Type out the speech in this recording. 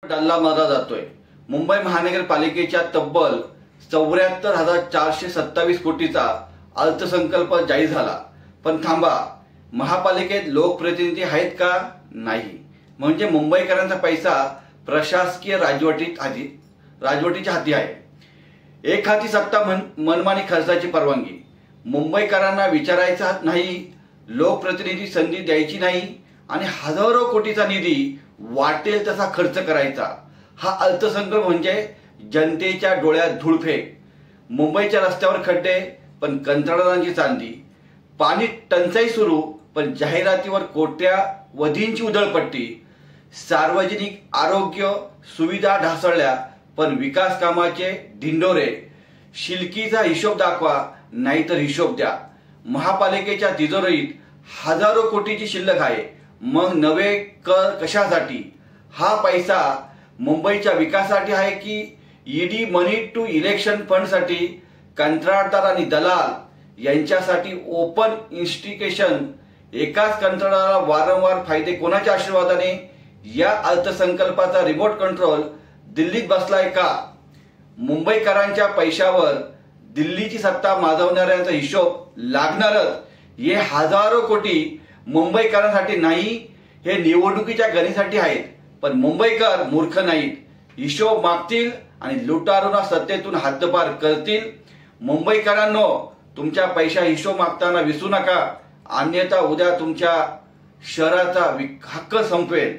डल्ला मारला जातोय। मुंबई महानगरपालिकेच्या तब्बल 74,427 कोटीचा अर्थसंकल्प जाहीर झाला। पण थांबा, महापालिकेत लोकप्रतिनिधी आहेत का? नाही। म्हणजे मुंबईकरांचा पैसा प्रशासकीय राजवटीच्या हाती आहे। एक हाती सत्ता, मनमानी खर्चाची परवानगी। मुंबईकरांना विचारायचा नाही, लोकप्रतिनिधी संधी द्यायची नाही आणि हजारो कोटीचा निधी वाटेल तसा खर्च करायचा। हा अर्थसंकल्प म्हणजे जनतेच्या डोळ्यात धूळफेक। मुंबईच्या रस्त्यावर खड्डे पण कंत्राटदारांची चांदी, पाणी टंचाई सुरू पण जाहिरातीवर कोट्यावधींची उधळपट्टी, सार्वजनिक आरोग्य सुविधा ढासळल्या पण विकास कामाचे ढिंडोरे। शिलकीचा हिशोब दाखवा नाहीतर हिशोब द्या। महापालिकेच्या तिजोरीत हजारो कोटीची शिल्लक आहे, मग नवे कर कशासाठी? हा पैसा मुंबईच्या विकासासाठी आहे की ईडी मनी टू इलेक्शन फंडसाठी, कंत्राटदार आणि दलाल यांच्यासाठी ओपन इन्स्टिट्यूशन? एकाच कंत्राटदाराला वारंवार फायदे कोणाच्या आशीर्वादाने? या अर्थसंकल्पाचा रिमोट कंट्रोल दिल्लीत बसलाय का? मुंबईकरांच्या पैशावर दिल्लीची सत्ता माजवणाऱ्यांचा हिशोब लागणारच। हे हजारो कोटी मुंबईकरांसाठी नाही, हे निवडणुकीच्या गणीसाठी आहेत। पण मुंबईकर मूर्ख नाहीत, हिशोब मागतील आणि लुटारूंना सत्तेतून हद्दपार करतील। मुंबईकरांनो, तुमच्या पैशा हिशोब मागताना विसरू नका, अन्यथा उद्या तुमच्या शहराचा हक्क संपवेल।